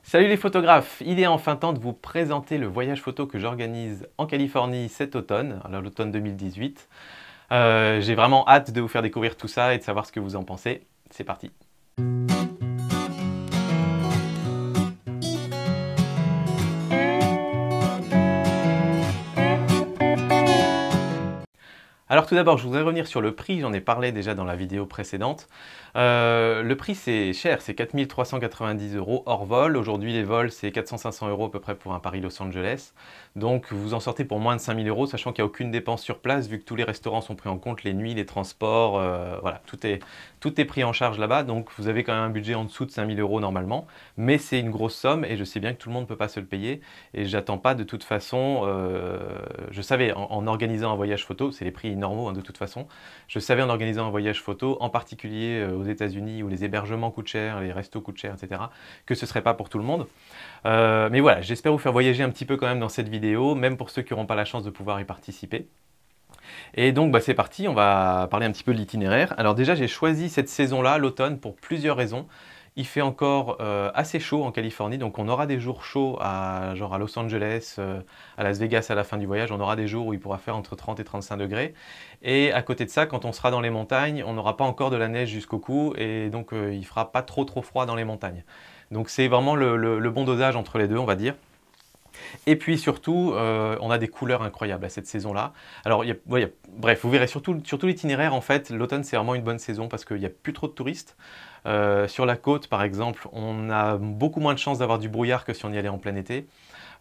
Salut les photographes, il est enfin temps de vous présenter le voyage photo que j'organise en Californie cet automne, alors l'automne 2018. J'ai vraiment hâte de vous faire découvrir tout ça et de savoir ce que vous en pensez. C'est parti. Alors tout d'abord, je voudrais revenir sur le prix, j'en ai parlé déjà dans la vidéo précédente. Le prix c'est cher, c'est 4 390 € hors vol. Aujourd'hui les vols c'est 400-500 € à peu près pour un Paris-Los Angeles. Donc vous en sortez pour moins de 5 000 €, sachant qu'il n'y a aucune dépense sur place, vu que tous les restaurants sont pris en compte, les nuits, les transports, voilà, tout est pris en charge là-bas. Donc vous avez quand même un budget en dessous de 5 000 € normalement. Mais c'est une grosse somme et je sais bien que tout le monde ne peut pas se le payer. Et j'attends pas de toute façon, je savais en organisant un voyage photo, c'est les prix normaux hein, de toute façon, je savais en organisant un voyage photo, en particulier aux États-Unis où les hébergements coûtent cher, les restos coûtent cher, etc., que ce ne serait pas pour tout le monde. Mais voilà, j'espère vous faire voyager un petit peu quand même dans cette vidéo, même pour ceux qui n'auront pas la chance de pouvoir y participer. Et donc bah, c'est parti, on va parler un petit peu de l'itinéraire. Alors déjà j'ai choisi cette saison-là, l'automne, pour plusieurs raisons. Il fait encore assez chaud en Californie, donc on aura des jours chauds genre à Los Angeles, à Las Vegas à la fin du voyage, on aura des jours où il pourra faire entre 30 et 35 degrés. Et à côté de ça, quand on sera dans les montagnes, on n'aura pas encore de la neige jusqu'au cou, et donc il ne fera pas trop froid dans les montagnes. Donc c'est vraiment le bon dosage entre les deux, on va dire. Et puis surtout, on a des couleurs incroyables à cette saison-là. Alors, bref, vous verrez surtout l'itinéraire, en fait, l'automne c'est vraiment une bonne saison parce qu'il n'y a plus trop de touristes. Sur la côte, par exemple, on a beaucoup moins de chances d'avoir du brouillard que si on y allait en plein été.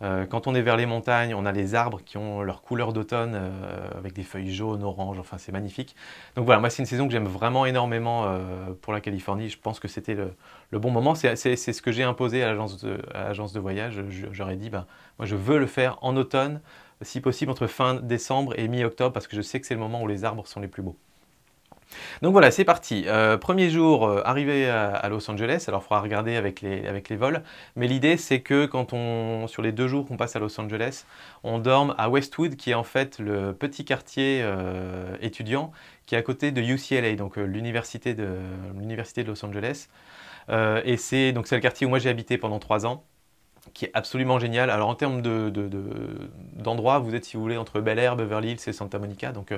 Quand on est vers les montagnes, on a les arbres qui ont leur couleur d'automne avec des feuilles jaunes, oranges, enfin c'est magnifique. Donc voilà, moi c'est une saison que j'aime vraiment énormément pour la Californie. Je pense que c'était le bon moment. C'est ce que j'ai imposé à l'agence de voyage. J'aurais dit, ben, moi je veux le faire en automne, si possible entre fin décembre et mi-octobre, parce que je sais que c'est le moment où les arbres sont les plus beaux. Donc voilà, c'est parti. Premier jour, arrivé à Los Angeles, alors il faudra regarder avec les vols, mais l'idée c'est que sur les 2 jours qu'on passe à Los Angeles, on dorme à Westwood, qui est en fait le petit quartier étudiant qui est à côté de UCLA, donc l'université de Los Angeles. Et c'est le quartier où moi j'ai habité pendant 3 ans, qui est absolument génial. Alors en termes d'endroits, vous êtes si vous voulez entre Bel Air, Beverly Hills et Santa Monica, donc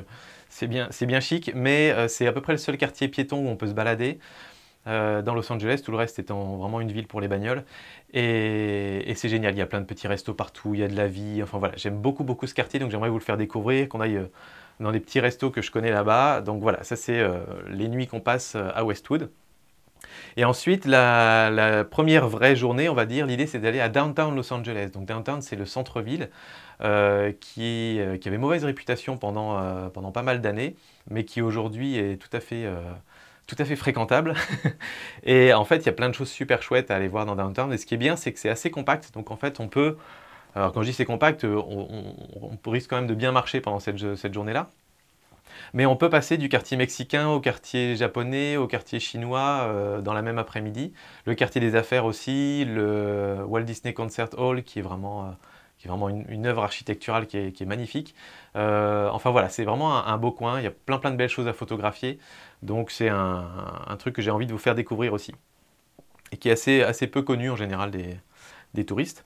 c'est bien chic, mais c'est à peu près le seul quartier piéton où on peut se balader dans Los Angeles, tout le reste étant vraiment une ville pour les bagnoles. Et c'est génial, il y a plein de petits restos partout, il y a de la vie, enfin voilà, j'aime beaucoup ce quartier, donc j'aimerais vous le faire découvrir, qu'on aille dans des petits restos que je connais là-bas. Donc voilà, ça c'est les nuits qu'on passe à Westwood. Et ensuite, la première vraie journée, on va dire, l'idée c'est d'aller à Downtown Los Angeles. Donc Downtown, c'est le centre-ville qui avait mauvaise réputation pendant pas mal d'années, mais qui aujourd'hui est tout à fait fréquentable. Et en fait, il y a plein de choses super chouettes à aller voir dans Downtown. Et ce qui est bien, c'est que c'est assez compact. Donc en fait, on peut... Alors quand je dis c'est compact, on risque quand même de bien marcher pendant cette journée-là. Mais on peut passer du quartier mexicain au quartier japonais, au quartier chinois dans la même après-midi. Le quartier des affaires aussi, le Walt Disney Concert Hall qui est vraiment une œuvre architecturale qui est magnifique. Enfin voilà, c'est vraiment un beau coin, il y a plein de belles choses à photographier. Donc c'est un truc que j'ai envie de vous faire découvrir aussi. Et qui est assez peu connu en général des touristes.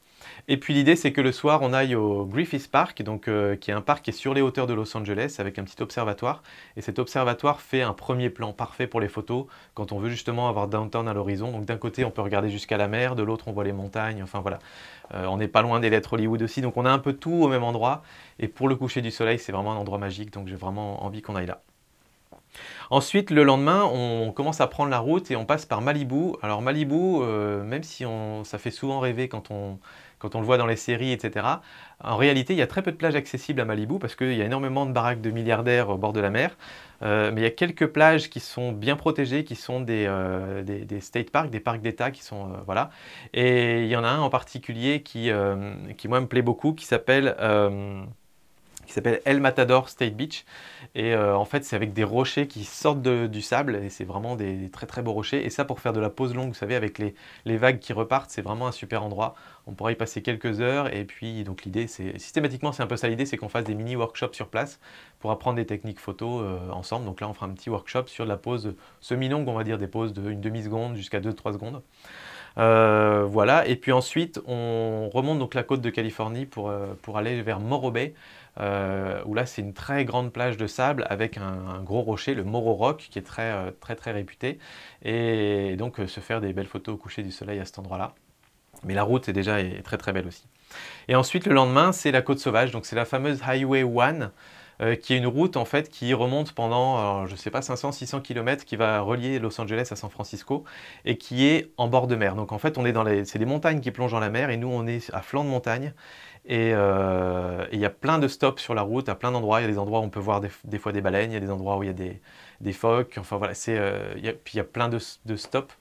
Et puis l'idée c'est que le soir on aille au Griffith Park, donc, qui est un parc qui est sur les hauteurs de Los Angeles avec un petit observatoire. Et cet observatoire fait un premier plan parfait pour les photos quand on veut justement avoir downtown à l'horizon. Donc d'un côté on peut regarder jusqu'à la mer, de l'autre on voit les montagnes, enfin voilà. On n'est pas loin des lettres Hollywood aussi, donc on a un peu tout au même endroit. Et pour le coucher du soleil c'est vraiment un endroit magique, donc j'ai vraiment envie qu'on aille là. Ensuite, le lendemain, on commence à prendre la route et on passe par Malibu. Alors Malibu, même si ça fait souvent rêver quand on le voit dans les séries, etc., en réalité, il y a très peu de plages accessibles à Malibu parce qu'il y a énormément de baraques de milliardaires au bord de la mer. Mais il y a quelques plages qui sont bien protégées, qui sont des state parks, des parcs d'État qui sont... voilà. Et il y en a un en particulier qui moi, me plaît beaucoup, qui s'appelle El Matador State Beach. Et en fait, c'est avec des rochers qui sortent du sable, et c'est vraiment des très beaux rochers. Et ça, pour faire de la pause longue, vous savez, avec les vagues qui repartent, c'est vraiment un super endroit. On pourra y passer quelques heures, et puis donc l'idée, systématiquement, c'est un peu ça l'idée, c'est qu'on fasse des mini-workshops sur place pour apprendre des techniques photo ensemble. Donc là, on fera un petit workshop sur de la pause semi-longue, on va dire des pauses de une demi-seconde jusqu'à 2-3 secondes. Voilà, et puis ensuite on remonte donc la côte de Californie pour aller vers Morro Bay, où là c'est une très grande plage de sable avec un gros rocher, le Morro Rock, qui est très réputé, et donc se faire des belles photos au coucher du soleil à cet endroit-là. Mais la route est très belle aussi. Et ensuite le lendemain c'est la côte sauvage, donc c'est la fameuse Highway 1, qui est une route en fait qui remonte pendant, alors, je sais pas, 500-600 km, qui va relier Los Angeles à San Francisco et qui est en bord de mer. Donc en fait, on est c'est des montagnes qui plongent dans la mer et nous on est à flanc de montagne. Et il y a plein de stops sur la route, à plein d'endroits. Il y a des endroits où on peut voir des fois des baleines, il y a des endroits où il y a des phoques. Enfin voilà, puis il y a plein de stops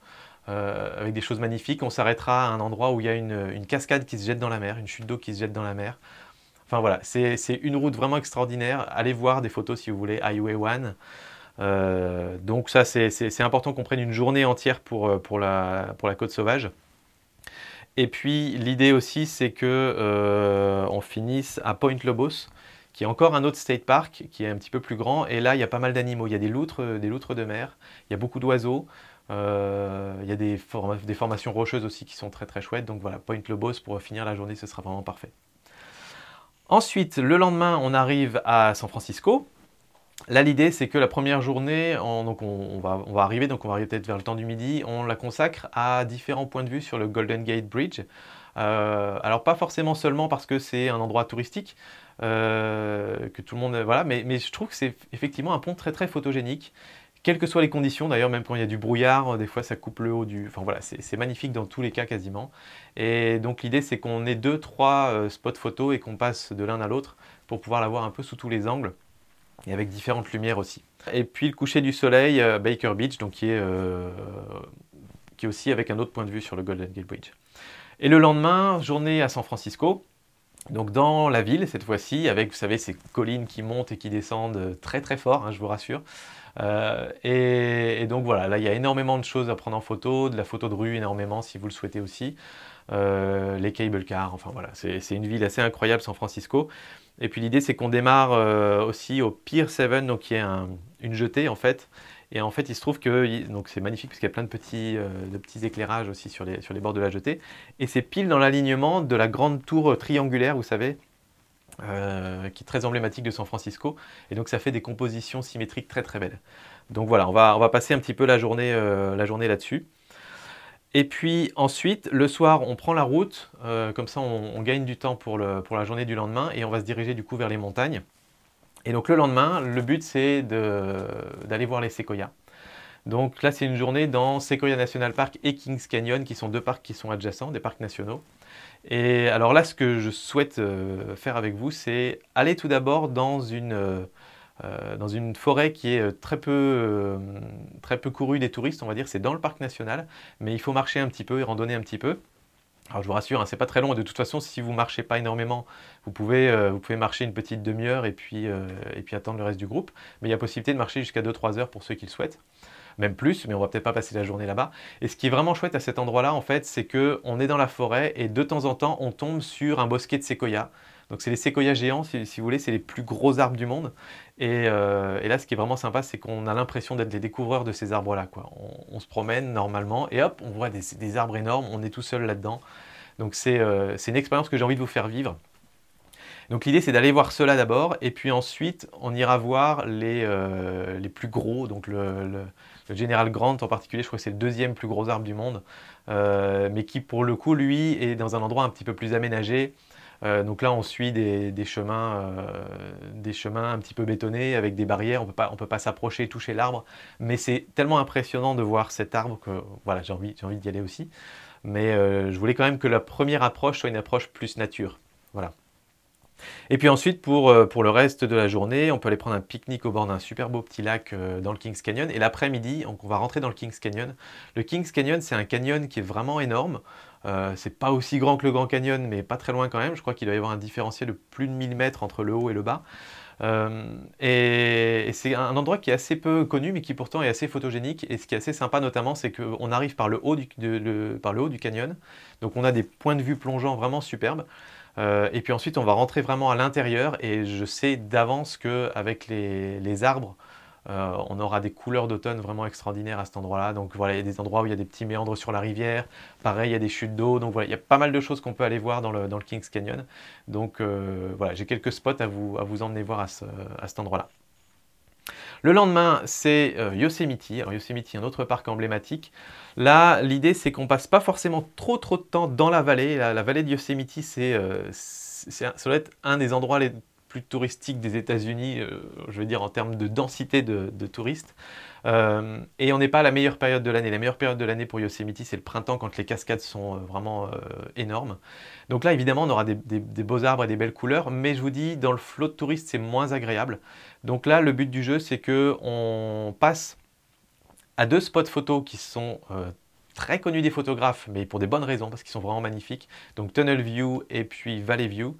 avec des choses magnifiques. On s'arrêtera à un endroit où il y a une cascade qui se jette dans la mer, une chute d'eau qui se jette dans la mer. Enfin voilà, c'est une route vraiment extraordinaire. Allez voir des photos si vous voulez, Highway 1. Donc ça, c'est important qu'on prenne une journée entière pour la côte sauvage. Et puis l'idée aussi, c'est que on finisse à Point Lobos, qui est encore un autre state park, qui est un petit peu plus grand. Et là, il y a pas mal d'animaux. Il y a des loutres de mer, il y a beaucoup d'oiseaux. Il y a des formations rocheuses aussi qui sont très chouettes. Donc voilà, Point Lobos, pour finir la journée, ce sera vraiment parfait. Ensuite, le lendemain, on arrive à San Francisco. Là, l'idée, c'est que la première journée, on va arriver peut-être vers le temps du midi, on la consacre à différents points de vue sur le Golden Gate Bridge. Alors, pas forcément seulement parce que c'est un endroit touristique, que tout le monde... Voilà, mais je trouve que c'est effectivement un pont très photogénique. Quelles que soient les conditions, d'ailleurs, même quand il y a du brouillard, des fois ça coupe le haut du... Enfin voilà, c'est magnifique dans tous les cas quasiment. Et donc l'idée c'est qu'on ait 2-3 spots photos et qu'on passe de l'un à l'autre pour pouvoir la voir un peu sous tous les angles et avec différentes lumières aussi. Et puis le coucher du soleil, Baker Beach, donc qui est aussi avec un autre point de vue sur le Golden Gate Bridge. Et le lendemain, journée à San Francisco. Donc dans la ville cette fois-ci, avec vous savez ces collines qui montent et qui descendent très fort, hein, je vous rassure. Et donc voilà, là il y a énormément de choses à prendre en photo, de la photo de rue énormément si vous le souhaitez aussi. Les cable cars, enfin voilà, c'est une ville assez incroyable San Francisco. Et puis l'idée c'est qu'on démarre aussi au Pier 7, donc qui est une jetée en fait. Et en fait, il se trouve que c'est magnifique parce qu'il y a plein de petits éclairages aussi sur les bords de la jetée. Et c'est pile dans l'alignement de la grande tour triangulaire, vous savez, qui est très emblématique de San Francisco. Et donc ça fait des compositions symétriques très belles. Donc voilà, on va passer un petit peu la journée là-dessus. Et puis ensuite, le soir, on prend la route. Comme ça, on gagne du temps pour la journée du lendemain. Et on va se diriger du coup vers les montagnes. Et donc le lendemain, le but c'est d'aller voir les séquoias. Donc là c'est une journée dans Sequoia National Park et Kings Canyon, qui sont deux parcs qui sont adjacents, des parcs nationaux. Et alors là ce que je souhaite faire avec vous, c'est aller tout d'abord dans une forêt qui est très peu courue des touristes, on va dire. C'est dans le parc national, mais il faut marcher un petit peu et randonner un petit peu. Alors je vous rassure, hein, c'est pas très long, et de toute façon si vous marchez pas énormément, vous pouvez marcher une petite demi-heure et puis attendre le reste du groupe. Mais il y a possibilité de marcher jusqu'à 2-3 heures pour ceux qui le souhaitent, même plus, mais on va peut-être pas passer la journée là-bas. Et ce qui est vraiment chouette à cet endroit-là, en fait, c'est qu'on est dans la forêt et de temps en temps on tombe sur un bosquet de séquoias. Donc c'est les séquoias géants, si vous voulez, c'est les plus gros arbres du monde. Et là, ce qui est vraiment sympa, c'est qu'on a l'impression d'être les découvreurs de ces arbres-là, quoi. On se promène normalement et hop, on voit des arbres énormes, on est tout seul là-dedans. Donc c'est une expérience que j'ai envie de vous faire vivre. Donc l'idée c'est d'aller voir cela d'abord, et puis ensuite on ira voir les plus gros, donc le General Grant en particulier, je crois que c'est le deuxième plus gros arbre du monde, mais qui pour le coup lui est dans un endroit un petit peu plus aménagé. Donc là on suit des chemins un petit peu bétonnés avec des barrières, on peut pas s'approcher et toucher l'arbre, mais c'est tellement impressionnant de voir cet arbre que voilà, j'ai envie d'y aller aussi. Mais je voulais quand même que la première approche soit une approche plus nature. Voilà. Et puis ensuite, pour le reste de la journée, on peut aller prendre un pique-nique au bord d'un super beau petit lac dans le Kings Canyon. Et l'après-midi, on va rentrer dans le Kings Canyon. Le Kings Canyon, c'est un canyon qui est vraiment énorme. C'est pas aussi grand que le Grand Canyon, mais pas très loin quand même. Je crois qu'il doit y avoir un différentiel de plus de 1000 mètres entre le haut et le bas. Et c'est un endroit qui est assez peu connu, mais qui pourtant est assez photogénique. Et ce qui est assez sympa notamment, c'est qu'on arrive par le haut du canyon. Donc on a des points de vue plongeants vraiment superbes. Et puis ensuite on va rentrer vraiment à l'intérieur, et je sais d'avance qu'avec les arbres On aura des couleurs d'automne vraiment extraordinaires à cet endroit-là. Donc voilà, il y a des endroits où il y a des petits méandres sur la rivière. Pareil, il y a des chutes d'eau. Donc voilà, il y a pas mal de choses qu'on peut aller voir dans le Kings Canyon. Donc voilà, j'ai quelques spots à vous emmener voir à cet endroit-là. Le lendemain, c'est Yosemite. Alors Yosemite, un autre parc emblématique. Là, l'idée, c'est qu'on passe pas forcément trop de temps dans la vallée. La vallée de Yosemite, ça doit être un des endroits les plus touristiques des États-Unis, je veux dire en termes de densité de touristes. Et on n'est pas à la meilleure période de l'année. La meilleure période de l'année pour Yosemite, c'est le printemps quand les cascades sont vraiment énormes. Donc là, évidemment, on aura des beaux arbres et des belles couleurs, mais je vous dis, dans le flot de touristes, c'est moins agréable. Donc là, le but du jeu, c'est qu'on passe à 2 spots photos qui sont très connus des photographes, mais pour des bonnes raisons, parce qu'ils sont vraiment magnifiques. Donc Tunnel View et puis Valley View.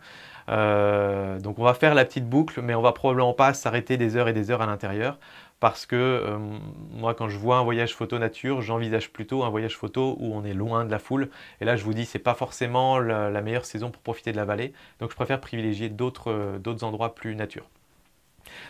Donc on va faire la petite boucle, mais on va probablement pas s'arrêter des heures et des heures à l'intérieur, parce que moi quand je vois un voyage photo nature, j'envisage plutôt un voyage photo où on est loin de la foule. Et là je vous dis, c'est pas forcément la meilleure saison pour profiter de la vallée, donc je préfère privilégier d'autres endroits plus nature.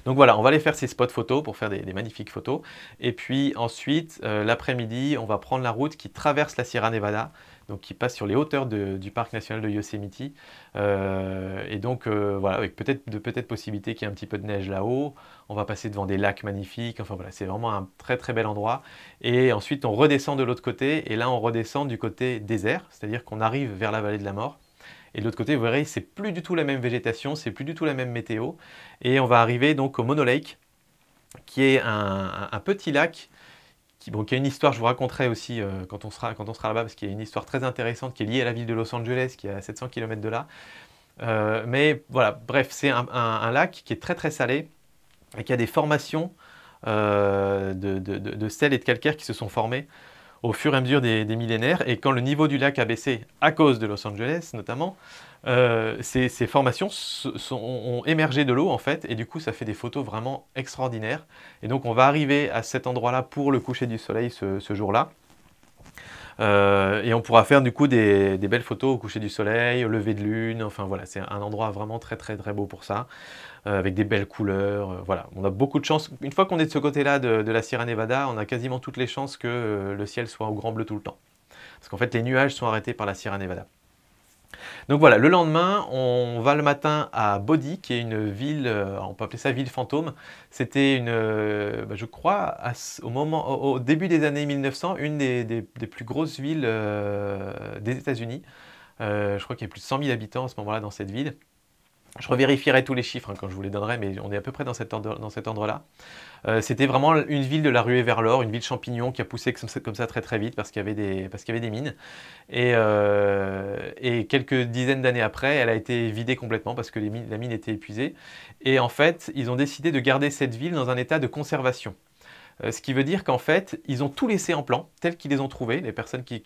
Donc voilà, on va aller faire ces spots photos pour faire des magnifiques photos. Et puis ensuite, l'après-midi, on va prendre la route qui traverse la Sierra Nevada, donc qui passe sur les hauteurs du parc national de Yosemite. Et donc voilà, avec peut-être possibilité qu'il y ait un petit peu de neige là-haut. On va passer devant des lacs magnifiques. Enfin voilà, c'est vraiment un très très bel endroit. Et ensuite, on redescend de l'autre côté. Et là, on redescend du côté désert, c'est-à-dire qu'on arrive vers la vallée de la mort. Et de l'autre côté, vous verrez, c'est plus du tout la même végétation, c'est plus du tout la même météo. Et on va arriver donc au Mono Lake, qui est un petit lac qui a une histoire, je vous raconterai aussi quand on sera là-bas, parce qu'il y a une histoire très intéressante qui est liée à la ville de Los Angeles, qui est à 700 km de là. Mais voilà, bref, c'est un lac qui est très très salé et qui a des formations de sel et de calcaire qui se sont formées au fur et à mesure des millénaires. Et quand le niveau du lac a baissé, à cause de Los Angeles notamment, ces formations ont émergé de l'eau en fait, et du coup ça fait des photos vraiment extraordinaires. Et donc on va arriver à cet endroit-là pour le coucher du soleil ce jour-là. Et on pourra faire du coup des belles photos au coucher du soleil, au lever de lune, enfin voilà, c'est un endroit vraiment très très très beau pour ça, avec des belles couleurs, voilà. On a beaucoup de chance, une fois qu'on est de ce côté-là de la Sierra Nevada, on a quasiment toutes les chances que le ciel soit au grand bleu tout le temps. Parce qu'en fait les nuages sont arrêtés par la Sierra Nevada. Donc voilà, le lendemain, on va le matin à Bodie, qui est une ville, on peut appeler ça ville fantôme. C'était je crois, au début des années 1900, une des plus grosses villes des États-Unis. Je crois qu'il y a plus de 100 000 habitants à ce moment-là dans cette ville. Je revérifierai tous les chiffres quand je vous les donnerai, mais on est à peu près dans cet ordre-là. C'était vraiment une ville de la ruée vers l'or, une ville champignon qui a poussé comme ça très très vite parce qu'il y avait des mines. Et quelques dizaines d'années après, elle a été vidée complètement parce que la mine était épuisée. Et en fait, ils ont décidé de garder cette ville dans un état de conservation. Ce qui veut dire qu'en fait, ils ont tout laissé en plan, tel qu'ils les ont trouvés. Les personnes qui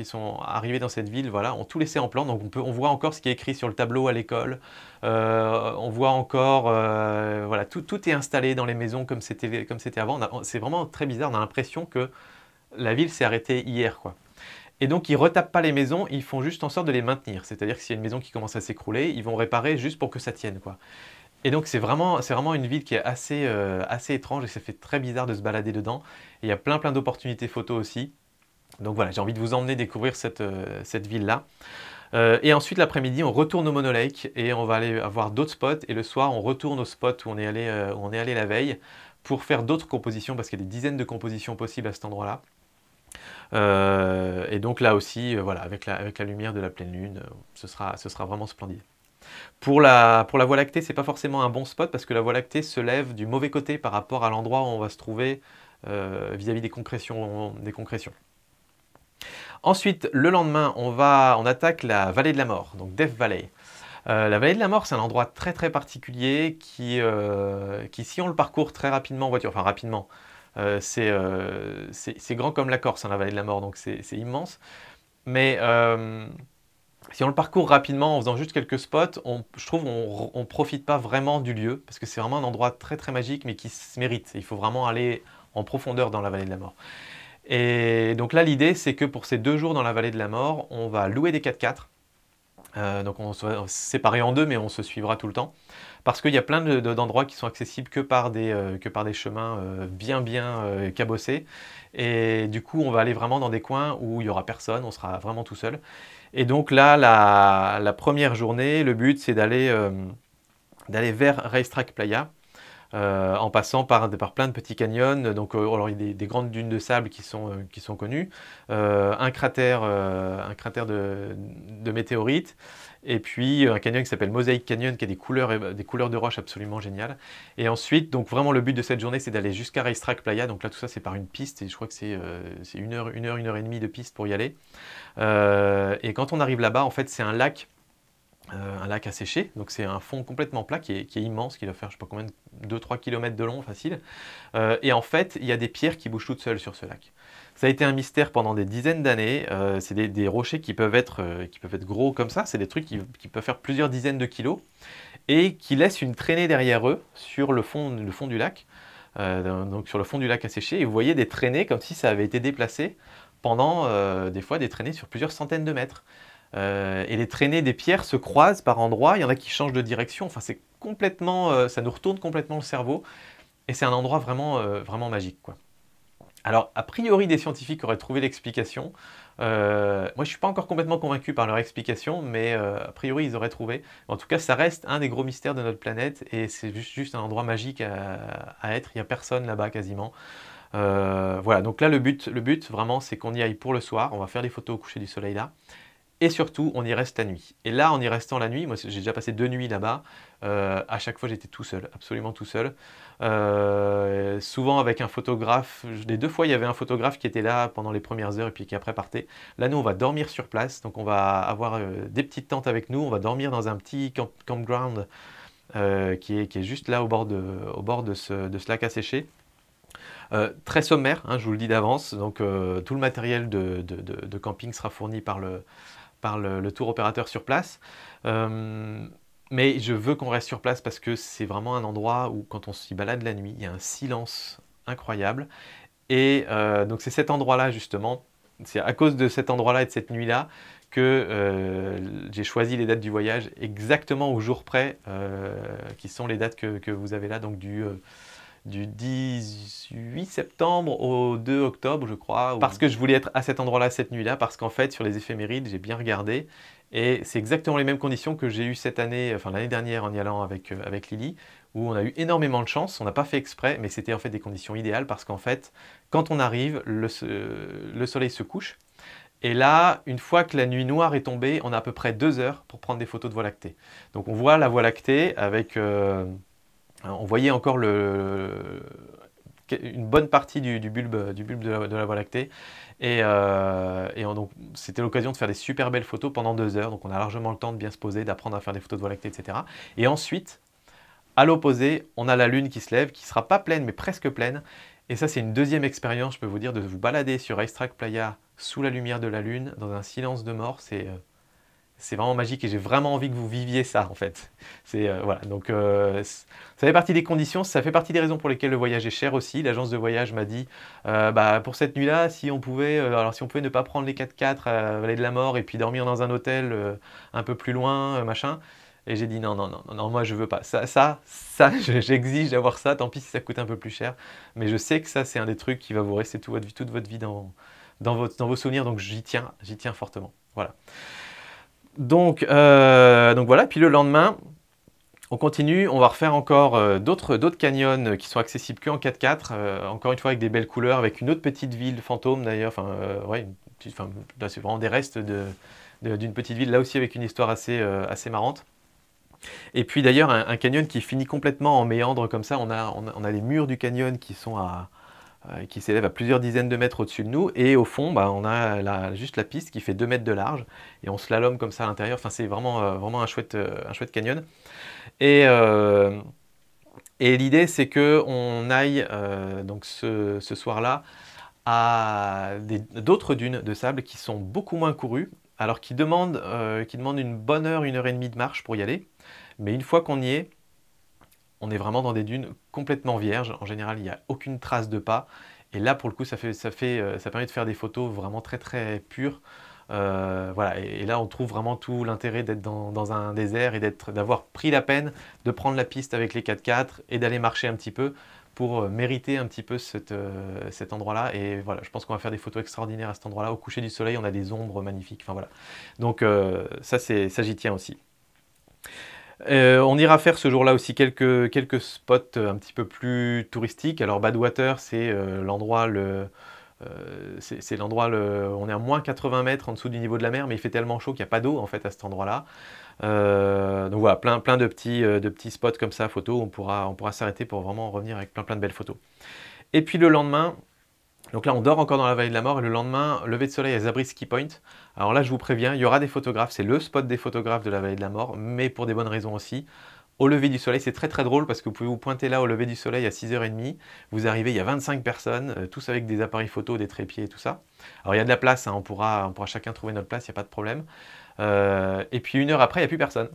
sont arrivées dans cette ville, voilà, ont tout laissé en plan. Donc on voit encore ce qui est écrit sur le tableau à l'école. On voit encore, voilà, tout est installé dans les maisons comme c'était avant. C'est vraiment très bizarre. On a l'impression que la ville s'est arrêtée hier, quoi. Et donc, ils ne retapent pas les maisons, ils font juste en sorte de les maintenir. C'est-à-dire que s'il y a une maison qui commence à s'écrouler, ils vont réparer juste pour que ça tienne, quoi. Et donc c'est vraiment une ville qui est assez étrange et ça fait très bizarre de se balader dedans. Et il y a plein d'opportunités photos aussi. Donc voilà, j'ai envie de vous emmener découvrir cette ville-là. Et ensuite l'après-midi, on retourne au Mono Lake et on va aller voir d'autres spots. Et le soir, on retourne au spot où on est allé la veille pour faire d'autres compositions parce qu'il y a des dizaines de compositions possibles à cet endroit-là. Et donc là aussi, voilà, avec la lumière de la pleine lune, ce sera vraiment splendide. Pour la Voie lactée, c'est pas forcément un bon spot parce que la Voie lactée se lève du mauvais côté par rapport à l'endroit où on va se trouver vis-à-vis des concrétions. Ensuite, le lendemain, on attaque la vallée de la mort, donc Death Valley. La vallée de la mort, c'est un endroit très très particulier qui, si on le parcourt très rapidement en voiture, enfin rapidement, c'est grand comme la Corse, hein, la vallée de la mort, donc c'est immense. Mais si on le parcourt rapidement en faisant juste quelques spots, je trouve qu'on ne profite pas vraiment du lieu, parce que c'est vraiment un endroit très très magique, mais qui se mérite. Il faut vraiment aller en profondeur dans la vallée de la mort. Et donc là, l'idée, c'est que pour ces 2 jours dans la vallée de la mort, on va louer des 4x4 Donc on se séparer en deux, mais on se suivra tout le temps. Parce qu'il y a plein d'endroits qui sont accessibles que par des chemins bien cabossés. Et du coup, on va aller vraiment dans des coins où il n'y aura personne, on sera vraiment tout seul. Et donc là, la première journée, le but c'est d'aller vers Racetrack Playa. En passant par plein de petits canyons. Donc, alors, il y a des grandes dunes de sable qui sont connues, un cratère de météorites, et puis un canyon qui s'appelle Mosaic Canyon, qui a des couleurs de roche absolument géniales. Et ensuite, donc vraiment le but de cette journée, c'est d'aller jusqu'à Racetrack Playa. Donc là, tout ça, c'est par une piste, et je crois que c'est 1 heure et demie de piste pour y aller. Et quand on arrive là-bas, en fait, c'est un lac asséché, donc c'est un fond complètement plat qui est immense, qui doit faire je sais pas combien, 2-3 km de long facile. Et en fait, il y a des pierres qui bougent toutes seules sur ce lac. Ça a été un mystère pendant des dizaines d'années. C'est des rochers qui peuvent être gros comme ça, c'est des trucs qui peuvent faire plusieurs dizaines de kilos, et qui laissent une traînée derrière eux sur le fond du lac, donc sur le fond du lac asséché, et vous voyez des traînées comme si ça avait été déplacé pendant des fois des traînées sur plusieurs centaines de mètres. Et les traînées des pierres se croisent par endroits, il y en a qui changent de direction, enfin c'est complètement, ça nous retourne complètement le cerveau, et c'est un endroit vraiment magique, quoi. Alors, a priori, des scientifiques auraient trouvé l'explication. Moi, je ne suis pas encore complètement convaincu par leur explication, mais a priori, ils auraient trouvé. En tout cas, ça reste un des gros mystères de notre planète, et c'est juste un endroit magique à être. Il n'y a personne là-bas quasiment. Voilà, donc là, le but vraiment, c'est qu'on y aille pour le soir. On va faire des photos au coucher du soleil là. Et surtout, on y reste la nuit. Et là, en y restant la nuit, moi j'ai déjà passé 2 nuits là-bas, à chaque fois j'étais tout seul, absolument tout seul. Souvent avec un photographe, les 2 fois il y avait un photographe qui était là pendant les premières heures et puis qui après partait. Là nous on va dormir sur place, donc on va avoir des petites tentes avec nous, on va dormir dans un petit campground qui est juste là au bord de ce lac asséché. Très sommaire, hein, je vous le dis d'avance, donc tout le matériel de camping sera fourni par le tour opérateur sur place. Mais je veux qu'on reste sur place parce que c'est vraiment un endroit où quand on s'y balade la nuit, il y a un silence incroyable. Et donc c'est cet endroit-là justement, c'est à cause de cet endroit-là et de cette nuit-là que j'ai choisi les dates du voyage exactement au jour près, qui sont les dates que vous avez là, donc du 18 septembre au 2 octobre, je crois, parce que je voulais être à cet endroit-là cette nuit-là, parce qu'en fait, sur les éphémérides, j'ai bien regardé, et c'est exactement les mêmes conditions que j'ai eues cette année, enfin l'année dernière en y allant avec Lily, où on a eu énormément de chance, on n'a pas fait exprès, mais c'était en fait des conditions idéales, parce qu'en fait, quand on arrive, le soleil se couche, et là, une fois que la nuit noire est tombée, on a à peu près 2 heures pour prendre des photos de Voie lactée. Donc on voit la Voie lactée avec... on voyait encore une bonne partie du bulbe de la Voie lactée. Et donc, c'était l'occasion de faire des super belles photos pendant 2 heures. Donc, on a largement le temps de bien se poser, d'apprendre à faire des photos de Voie lactée, etc. Et ensuite, à l'opposé, on a la lune qui se lève, qui ne sera pas pleine, mais presque pleine. Et ça, c'est une deuxième expérience, je peux vous dire, de vous balader sur Racetrack Playa sous la lumière de la lune, dans un silence de mort. C'est vraiment magique et j'ai vraiment envie que vous viviez ça en fait. Voilà, donc ça fait partie des conditions, ça fait partie des raisons pour lesquelles le voyage est cher aussi. L'agence de voyage m'a dit, bah, pour cette nuit-là, si on pouvait ne pas prendre les 4x4 à Vallée de la Mort et puis dormir dans un hôtel un peu plus loin, machin. Et j'ai dit non, non, non, non, moi je veux pas. Ça, j'exige d'avoir ça, tant pis si ça coûte un peu plus cher. Mais je sais que ça, c'est un des trucs qui va vous rester toute votre vie dans vos souvenirs, donc j'y tiens fortement. Voilà. Donc voilà, puis le lendemain, on continue, on va refaire encore d'autres canyons qui sont accessibles qu'en 4x4, encore une fois avec des belles couleurs, avec une autre petite ville fantôme d'ailleurs, ouais, là c'est vraiment des restes d'une petite ville, là aussi avec une histoire assez marrante. Et puis d'ailleurs un canyon qui finit complètement en méandre comme ça, on a les murs du canyon qui sont qui s'élève à plusieurs dizaines de mètres au-dessus de nous, et au fond, bah, on a juste la piste qui fait 2 mètres de large, et on slalom comme ça à l'intérieur, enfin, c'est vraiment un chouette canyon. Et l'idée, c'est qu'on aille, donc ce soir-là, à d'autres dunes de sable qui sont beaucoup moins courues, alors qui demandent une bonne heure, 1 heure et demie de marche pour y aller, mais une fois qu'on y est, on est vraiment dans des dunes complètement vierges. En général, il n'y a aucune trace de pas. Et là, pour le coup, ça permet de faire des photos vraiment très très pures. Voilà, et là on trouve vraiment tout l'intérêt d'être dans un désert et d'avoir pris la peine de prendre la piste avec les 4x4 et d'aller marcher un petit peu pour mériter un petit peu cet endroit-là. Et voilà, je pense qu'on va faire des photos extraordinaires à cet endroit-là. Au coucher du soleil, on a des ombres magnifiques. Enfin voilà. Donc ça j'y tiens aussi. On ira faire ce jour-là aussi quelques spots un petit peu plus touristiques. Alors Badwater, c'est l'endroit on est à moins 80 mètres en dessous du niveau de la mer, mais il fait tellement chaud qu'il n'y a pas d'eau en fait à cet endroit-là. Donc voilà, plein de petits spots comme ça, photos, on pourra s'arrêter pour vraiment revenir avec plein de belles photos. Et puis le lendemain, donc là on dort encore dans la vallée de la mort, et le lendemain, lever de soleil à Zabriskie Point. Alors là je vous préviens, il y aura des photographes, c'est le spot des photographes de la vallée de la mort, mais pour des bonnes raisons aussi. Au lever du soleil, c'est très drôle parce que vous pouvez vous pointer là au lever du soleil à 6h30, vous arrivez, il y a 25 personnes, tous avec des appareils photo, des trépieds et tout ça. Alors il y a de la place, hein, on pourra chacun trouver notre place, il n'y a pas de problème. Et puis 1 heure après, il n'y a plus personne.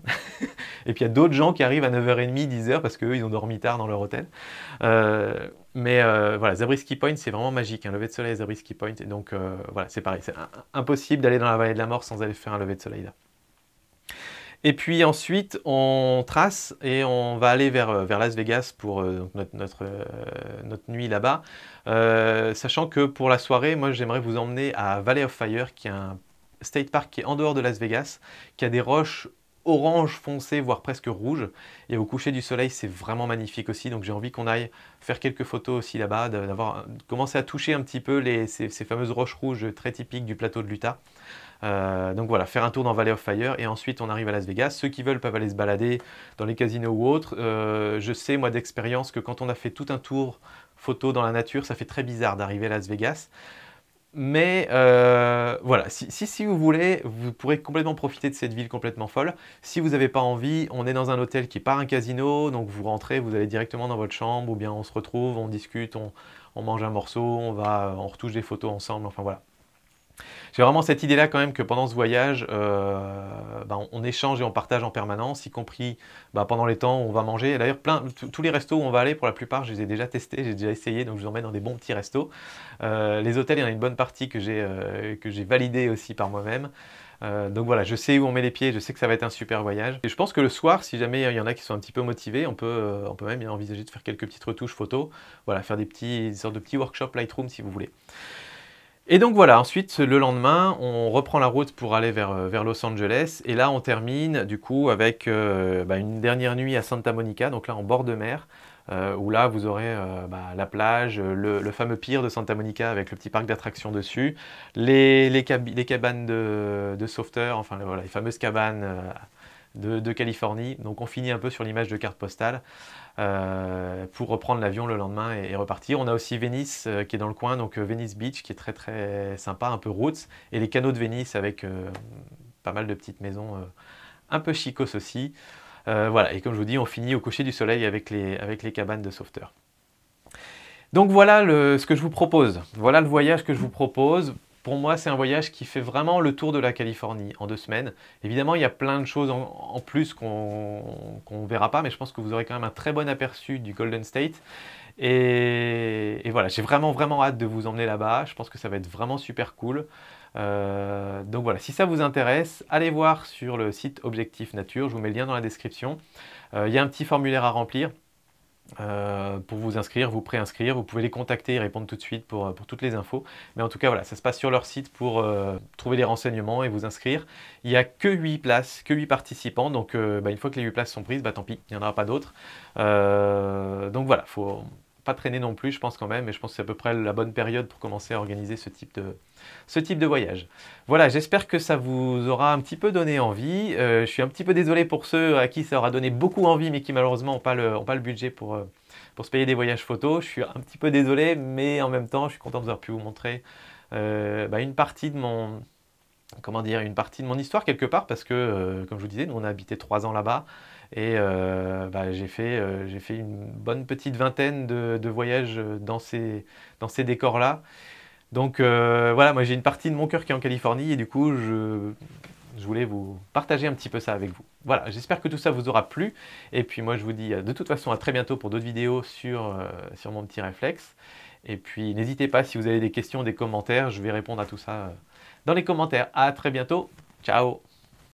Et puis il y a d'autres gens qui arrivent à 9h30, 10h parce qu'eux, ils ont dormi tard dans leur hôtel. Mais voilà, Zabriskie Point, c'est vraiment magique, un lever de soleil à Zabriskie Point. Et donc voilà, c'est pareil, c'est impossible d'aller dans la vallée de la mort sans aller faire un lever de soleil là. Et puis ensuite, on trace et on va aller vers Las Vegas pour notre nuit là-bas. Sachant que pour la soirée, moi j'aimerais vous emmener à Valley of Fire, qui est un state park qui est en dehors de Las Vegas, qui a des roches orange foncé, voire presque rouge. Et au coucher du soleil, c'est vraiment magnifique aussi. Donc j'ai envie qu'on aille faire quelques photos aussi là-bas, commencer à toucher un petit peu ces fameuses roches rouges très typiques du plateau de l'Utah. Donc voilà, faire un tour dans Valley of Fire et ensuite on arrive à Las Vegas. Ceux qui veulent peuvent aller se balader dans les casinos ou autres. Je sais moi d'expérience que quand on a fait tout un tour photo dans la nature, ça fait très bizarre d'arriver à Las Vegas. Mais voilà, si vous voulez, vous pourrez complètement profiter de cette ville complètement folle. Si vous n'avez pas envie, on est dans un hôtel qui n'est pas un casino, donc vous rentrez, vous allez directement dans votre chambre, ou bien on se retrouve, on discute, on mange un morceau, on retouche des photos ensemble, enfin voilà. J'ai vraiment cette idée-là quand même que pendant ce voyage, on échange et on partage en permanence, y compris pendant les temps où on va manger. D'ailleurs, tous les restos où on va aller, pour la plupart, je les ai déjà testés, j'ai déjà essayé, donc je vous emmène dans des bons petits restos. Les hôtels, il y en a une bonne partie que j'ai validé aussi par moi-même. Donc voilà, je sais où on met les pieds, je sais que ça va être un super voyage. Et je pense que le soir, si jamais il y en a qui sont un petit peu motivés, on peut même envisager de faire quelques petites retouches photos. Voilà, faire des sortes de petits workshops Lightroom si vous voulez. Et donc voilà, ensuite le lendemain, on reprend la route pour aller vers Los Angeles. Et là, on termine du coup avec une dernière nuit à Santa Monica, donc là en bord de mer, où là vous aurez la plage, le fameux pier de Santa Monica avec le petit parc d'attractions dessus, les cabanes de sauveteurs, enfin voilà, les fameuses cabanes de Californie. Donc on finit un peu sur l'image de carte postale. Pour reprendre l'avion le lendemain et repartir. On a aussi Venice qui est dans le coin, donc Venice Beach qui est très sympa, un peu roots, et les canaux de Venise avec pas mal de petites maisons un peu chicos aussi. Voilà, et comme je vous dis, on finit au coucher du soleil avec les cabanes de sauveteurs. Donc voilà ce que je vous propose, voilà le voyage que je vous propose. Pour moi, c'est un voyage qui fait vraiment le tour de la Californie en 2 semaines. Évidemment, il y a plein de choses en plus qu'on ne verra pas, mais je pense que vous aurez quand même un très bon aperçu du Golden State. Et voilà, j'ai vraiment hâte de vous emmener là-bas. Je pense que ça va être vraiment super cool. Donc voilà, si ça vous intéresse, allez voir sur le site Objectif Nature. Je vous mets le lien dans la description. Il y a un petit formulaire à remplir. Pour vous inscrire, vous préinscrire, vous pouvez les contacter et répondre tout de suite pour toutes les infos. Mais en tout cas, voilà, ça se passe sur leur site pour trouver les renseignements et vous inscrire. Il n'y a que 8 places, que 8 participants, donc une fois que les 8 places sont prises, tant pis, il n'y en aura pas d'autres. Donc voilà, faut pas traîner non plus, je pense quand même, et je pense que c'est à peu près la bonne période pour commencer à organiser ce type de voyage. Voilà, j'espère que ça vous aura un petit peu donné envie. Je suis un petit peu désolé pour ceux à qui ça aura donné beaucoup envie, mais qui malheureusement n'ont pas le budget pour se payer des voyages photos. Je suis un petit peu désolé, mais en même temps, je suis content d'avoir pu vous montrer une partie de mon... une partie de mon histoire quelque part, parce que, comme je vous disais, nous on a habité 3 ans là-bas, et j'ai fait une bonne petite vingtaine de voyages dans ces décors-là. Donc voilà, moi j'ai une partie de mon cœur qui est en Californie, et du coup je voulais vous partager un petit peu ça avec vous. Voilà, j'espère que tout ça vous aura plu, et puis moi je vous dis de toute façon à très bientôt pour d'autres vidéos sur mon petit réflexe. Et puis n'hésitez pas, si vous avez des questions, des commentaires, je vais répondre à tout ça dans les commentaires. À très bientôt. Ciao!